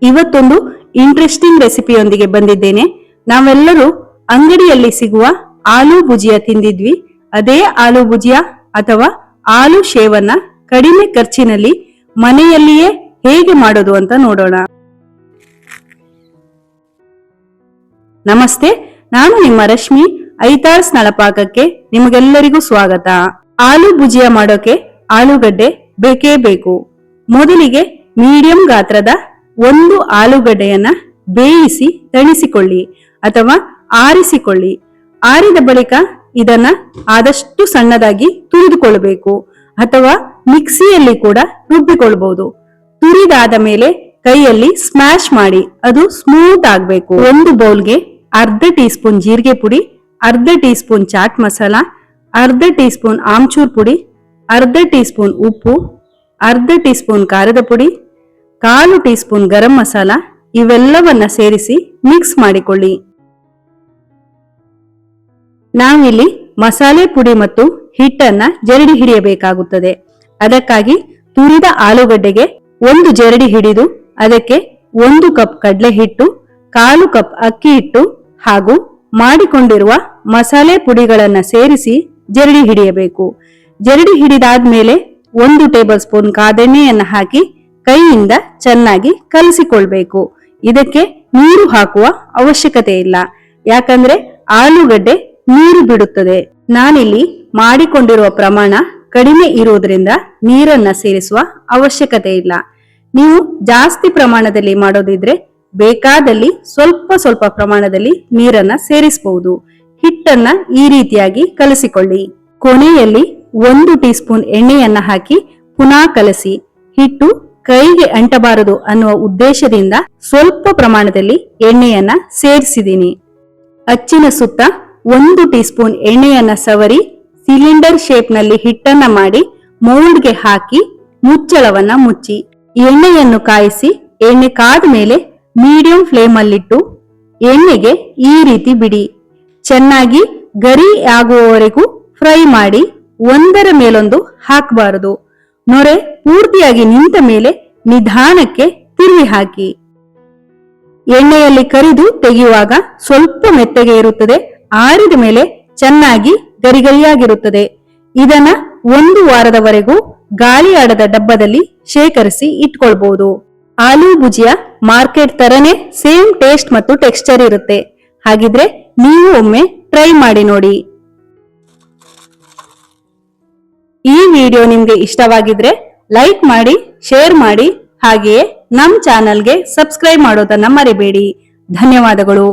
ಇವತ್ತೊಂದು ಇಂಟ್ರೆಸ್ಟಿಂಗ್ ರೆಸಿಪಿಯೊಂದಿಗೆ ಬಂದಿದ್ದೇನೆ. ನಾವೆಲ್ಲರೂ ಅಂಗಡಿಯಲ್ಲಿ ಸಿಗುವ ಆಲೂ ಭುಜಿಯಾ ತಿಂದಿದ್ವಿ. ಅದೇ ಆಲೂ ಭುಜಿಯಾ ಅಥವಾ ಆಲೂ ಶೇವನ್ನ ಕಡಿಮೆ ಖರ್ಚಿನಲ್ಲಿ ಮನೆಯಲ್ಲಿಯೇ ಹೇಗೆ ಮಾಡೋದು ಅಂತ ನೋಡೋಣ. ನಮಸ್ತೆ, ನಾನು ನಿಮ್ಮ ರಶ್ಮಿ. ಐತಾರ್ಸ್ ನಳಪಾಕಕ್ಕೆ ನಿಮಗೆಲ್ಲರಿಗೂ ಸ್ವಾಗತ. ಆಲೂ ಭುಜಿಯಾ ಮಾಡೋಕೆ ಆಲೂಗಡ್ಡೆ ಬೇಕೇ ಬೇಕು. ಮೊದಲಿಗೆ ಮೀಡಿಯಂ ಗಾತ್ರದ ಒಂದು ಆಲೂಗಡ್ಡೆಯನ್ನ ಬೇಯಿಸಿ ತಣಿಸಿಕೊಳ್ಳಿ ಅಥವಾ ಆರಿಸಿಕೊಳ್ಳಿ. ಆರಿದ ಬಳಿಕ ಇದನ್ನ ಆದಷ್ಟು ಸಣ್ಣದಾಗಿ ತುರಿದುಕೊಳ್ಳಬೇಕು ಅಥವಾ ಮಿಕ್ಸಿಯಲ್ಲಿ ಕೂಡ ರುಬ್ಬಿಕೊಳ್ಬಹುದು. ತುರಿದಾದ ಮೇಲೆ ಕೈಯಲ್ಲಿ ಸ್ಮ್ಯಾಶ್ ಮಾಡಿ ಅದು ಸ್ಮೂತ್ ಆಗಬೇಕು. ಒಂದು ಬೌಲ್ಗೆ ಅರ್ಧ ಟೀ ಸ್ಪೂನ್ ಜೀರಿಗೆ ಪುಡಿ, ಅರ್ಧ ಟೀ ಸ್ಪೂನ್ ಚಾಟ್ ಮಸಾಲ, ಅರ್ಧ ಟೀ ಸ್ಪೂನ್ ಆಮ್ಚೂರ್ ಪುಡಿ, ಅರ್ಧ ಟೀ ಸ್ಪೂನ್ ಉಪ್ಪು, ಅರ್ಧ ಟೀ ಸ್ಪೂನ್ ಖಾರದ ಪುಡಿ, ಕಾಲು ಟೀ ಸ್ಪೂನ್ ಗರಂ ಮಸಾಲ ಇವೆಲ್ಲವನ್ನ ಸೇರಿಸಿ ಮಿಕ್ಸ್ ಮಾಡಿಕೊಳ್ಳಿ. ನಾವಿಲ್ಲಿ ಮಸಾಲೆ ಪುಡಿ ಮತ್ತು ಹಿಟ್ಟನ್ನ ಜರಡಿ ಹಿಡಿಯಬೇಕಾಗುತ್ತದೆ. ಅದಕ್ಕಾಗಿ ತುರಿದ ಆಲೂಗಡ್ಡೆಗೆ ಒಂದು ಜರಡಿ ಹಿಡಿದು ಅದಕ್ಕೆ 1 ಕಪ್ ಕಡಲೆ ಹಿಟ್ಟು, 1/4 ಕಪ್ ಅಕ್ಕಿ ಹಿಟ್ಟು ಹಾಗೂ ಮಾಡಿಕೊಂಡಿರುವ ಮಸಾಲೆ ಪುಡಿಗಳನ್ನ ಸೇರಿಸಿ ಜರಡಿ ಹಿಡಿಯಬೇಕು. ಜರಡಿ ಹಿಡಿದಾದ್ಮೇಲೆ 1 ಟೇಬಲ್ ಸ್ಪೂನ್ ಕಾದೆಣ್ಣೆಯನ್ನ ಹಾಕಿ ಕೈಯಿಂದ ಚೆನ್ನಾಗಿ ಕಲಸಿಕೊಳ್ಬೇಕು. ಇದಕ್ಕೆ ನೀರು ಹಾಕುವ ಅವಶ್ಯಕತೆ ಇಲ್ಲ, ಯಾಕಂದ್ರೆ ಆಲೂಗಡ್ಡೆ ನೀರು ಬಿಡುತ್ತದೆ. ನಾನಿಲ್ಲಿ ಮಾಡಿಕೊಂಡಿರುವ ಪ್ರಮಾಣ ಕಡಿಮೆ ಇರುವುದರಿಂದ ನೀರನ್ನ ಸೇರಿಸುವ ಅವಶ್ಯಕತೆ ಇಲ್ಲ. ನೀವು ಜಾಸ್ತಿ ಪ್ರಮಾಣದಲ್ಲಿ ಮಾಡೋದಿದ್ರೆ ಬೇಕಾದಲ್ಲಿ ಸ್ವಲ್ಪ ಪ್ರಮಾಣದಲ್ಲಿ ನೀರನ್ನ ಸೇರಿಸಬಹುದು. ಹಿಟ್ಟನ್ನ ಈ ರೀತಿಯಾಗಿ ಕಲಸಿಕೊಳ್ಳಿ. ಕೊನೆಯಲ್ಲಿ 1 ಟೀ ಸ್ಪೂನ್ ಎಣ್ಣೆಯನ್ನ ಹಾಕಿ ಪುನಃ ಕಲಸಿ. ಹಿಟ್ಟು ಕೈಗೆ ಅಂಟಬಾರದು ಅನ್ನುವ ಉದ್ದೇಶದಿಂದ ಸ್ವಲ್ಪ ಪ್ರಮಾಣದಲ್ಲಿ ಎಣ್ಣೆಯನ್ನ ಸೇರಿಸಿದ್ದೀನಿ. ಅಚ್ಚಿನ ಸುತ್ತ 1 ಟೀ ಸ್ಪೂನ್ ಎಣ್ಣೆಯನ್ನ ಸವರಿ ಸಿಲಿಂಡರ್ ಶೇಪ್ ನಲ್ಲಿ ಹಿಟ್ಟನ್ನ ಮಾಡಿ ಮೌಲ್ಡ್ಗೆ ಹಾಕಿ ಮುಚ್ಚಳವನ್ನ ಮುಚ್ಚಿ ಎಣ್ಣೆಯನ್ನು ಕಾಯಿಸಿ. ಎಣ್ಣೆ ಕಾದ ಮೇಲೆ ಮೀಡಿಯಂ ಫ್ಲೇಮ್ ಅಲ್ಲಿಟ್ಟು ಎಣ್ಣೆಗೆ ಈ ರೀತಿ ಬಿಡಿ. ಚೆನ್ನಾಗಿ ಗರಿ ಆಗುವವರೆಗೂ ಫ್ರೈ ಮಾಡಿ. ಒಂದರ ಮೇಲೊಂದು ಹಾಕಬಾರದು. ನೊರೆ ಪೂರ್ತಿಯಾಗಿ ನಿಂತ ಮೇಲೆ ನಿಧಾನಕ್ಕೆ ತಿರುವಿ ಹಾಕಿ. ಎಣ್ಣೆಯಲ್ಲಿ ಕರಿದು ತೆಗೆಯುವಾಗ ಸ್ವಲ್ಪ ಮೆತ್ತಗೆ ಇರುತ್ತದೆ. ಆರಿದ ಮೇಲೆ ಚೆನ್ನಾಗಿ ಗರಿಗರಿಯಾಗಿರುತ್ತದೆ. ಇದನ್ನ 1 ವಾರದವರೆಗೂ ಗಾಳಿ ಆಡದ ಡಬ್ಬದಲ್ಲಿ ಶೇಖರಿಸಿ ಇಟ್ಕೊಳ್ಬಹುದು. ಆಲೂ ಭುಜಿಯಾ ಮಾರ್ಕೆಟ್ ತರನೇ ಸೇಮ್ ಟೇಸ್ಟ್ ಮತ್ತು ಟೆಕ್ಸ್ಚರ್ ಇರುತ್ತೆ. ಹಾಗಿದ್ರೆ ನೀವು ಒಮ್ಮೆ ಟ್ರೈ ಮಾಡಿ ನೋಡಿ. ಈ ವಿಡಿಯೋ ನಿಮ್ಗೆ ಇಷ್ಟವಾಗಿದ್ರೆ ಲೈಕ್ ಮಾಡಿ, ಶೇರ್ ಮಾಡಿ, ಹಾಗೆಯೇ ನಮ್ಮ ಚಾನಲ್ಗೆ ಸಬ್ಸ್ಕ್ರೈಬ್ ಮಾಡೋದನ್ನ ಮರಿಬೇಡಿ. ಧನ್ಯವಾದಗಳು.